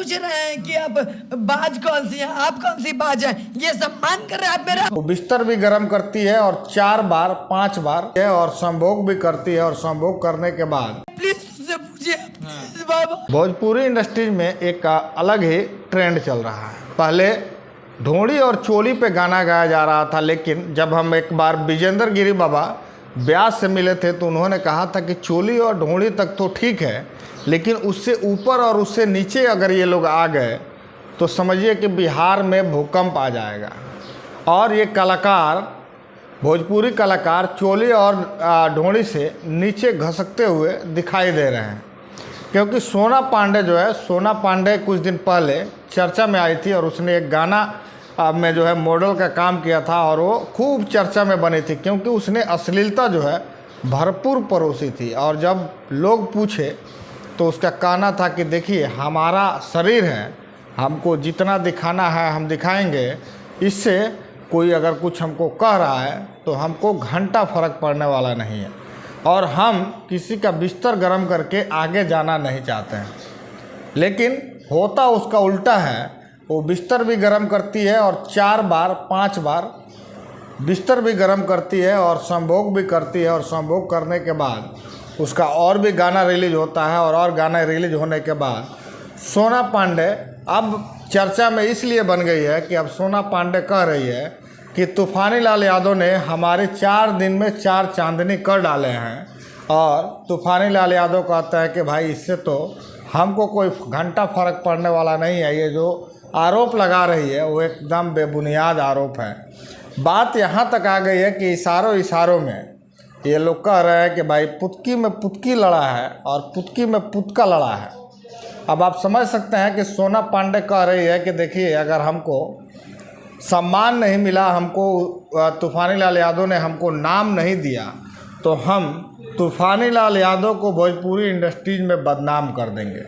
पूछ रहे हैं कि अब बाज कौन सी है, आप कौन सी बाज है, ये सम्मान कर रहे हैं आप मेरा। वो बिस्तर भी गर्म करती है और 4 बार 5 बार है और संभोग भी करती है और संभोग करने के बाद प्लीज उससे पूछिए बाबा। भोजपुरी इंडस्ट्रीज में एक अलग ही ट्रेंड चल रहा है। पहले ढोंड़ी और चोली पे गाना गाया जा रहा था, लेकिन जब हम एक बार विजेंद्र गिरी बाबा ब्यास से मिले थे तो उन्होंने कहा था कि चोली और ढोंड़ी तक तो ठीक है, लेकिन उससे ऊपर और उससे नीचे अगर ये लोग आ गए तो समझिए कि बिहार में भूकंप आ जाएगा। और ये कलाकार, भोजपुरी कलाकार चोली और ढोंड़ी से नीचे घसकते हुए दिखाई दे रहे हैं, क्योंकि सोना पांडे जो है, सोना पांडे कुछ दिन पहले चर्चा में आई थी और उसने एक गाना में जो है मॉडल का काम किया था और वो खूब चर्चा में बनी थी, क्योंकि उसने अश्लीलता जो है भरपूर परोसी थी। और जब लोग पूछे तो उसका कहना था कि देखिए हमारा शरीर है, हमको जितना दिखाना है हम दिखाएंगे, इससे कोई अगर कुछ हमको कह रहा है तो हमको घंटा फर्क पड़ने वाला नहीं है और हम किसी का बिस्तर गर्म करके आगे जाना नहीं चाहते हैं। लेकिन होता उसका उल्टा है, वो बिस्तर भी गर्म करती है और 4 बार 5 बार बिस्तर भी गर्म करती है और संभोग भी करती है और संभोग करने के बाद उसका और भी गाना रिलीज होता है और गाना रिलीज होने के बाद सोना पांडे अब चर्चा में इसलिए बन गई है कि अब सोना पांडे कह रही है कि तूफानी लाल यादव ने हमारे 4 दिन में 4 चांदनी कर डाले हैं। और तूफानी लाल यादव कहता है कि भाई इससे तो हमको कोई घंटा फर्क पड़ने वाला नहीं है, ये जो आरोप लगा रही है वो एकदम बेबुनियाद आरोप है। बात यहाँ तक आ गई है कि इशारों में ये लोग कह रहे हैं कि भाई पुतकी में पुतकी लड़ा है और पुतकी में पुतका लड़ा है। अब आप समझ सकते हैं कि सोना पांडे कह रही है कि देखिए अगर हमको सम्मान नहीं मिला, हमको तूफानी लाल यादव ने हमको नाम नहीं दिया, तो हम तूफानी लाल यादव को भोजपुरी इंडस्ट्रीज में बदनाम कर देंगे।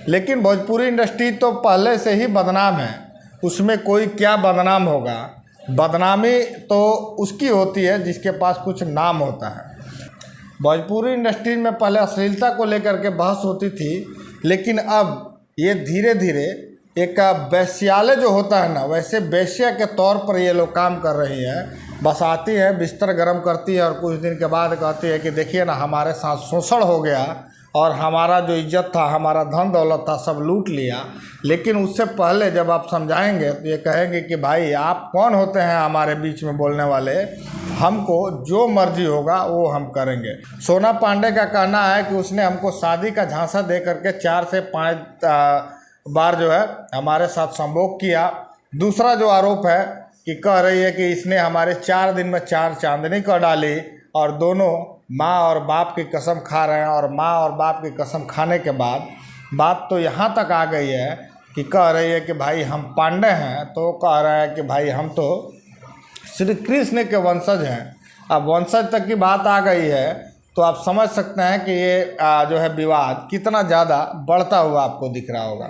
लेकिन भोजपुरी इंडस्ट्री तो पहले से ही बदनाम है, उसमें कोई क्या बदनाम होगा। बदनामी तो उसकी होती है जिसके पास कुछ नाम होता है। भोजपुरी इंडस्ट्री में पहले अश्लीलता को लेकर के बहस होती थी, लेकिन अब ये धीरे धीरे एक वेश्यालय जो होता है ना, वैसे वेश्या के तौर पर ये लोग काम कर रही है। बस आती है, बिस्तर गर्म करती है और कुछ दिन के बाद कहती है कि देखिए ना हमारे साथ शोषण हो गया और हमारा जो इज्जत था, हमारा धन दौलत था, सब लूट लिया। लेकिन उससे पहले जब आप समझाएंगे तो ये कहेंगे कि भाई आप कौन होते हैं हमारे बीच में बोलने वाले, हमको जो मर्जी होगा वो हम करेंगे। सोना पांडे का कहना है कि उसने हमको शादी का झांसा दे करके 4 से 5 बार जो है हमारे साथ संभोग किया। दूसरा जो आरोप है कि कह रही है कि इसने हमारे 4 दिन में 4 चांदनी कर डाली और दोनों माँ और बाप की कसम खा रहे हैं। और माँ और बाप की कसम खाने के बाद बात तो यहाँ तक आ गई है कि कह रही है कि भाई हम पांडे हैं, तो कह रहे हैं कि भाई हम तो श्री कृष्ण के वंशज हैं। अब वंशज तक की बात आ गई है तो आप समझ सकते हैं कि ये जो है विवाद कितना ज़्यादा बढ़ता हुआ आपको दिख रहा होगा।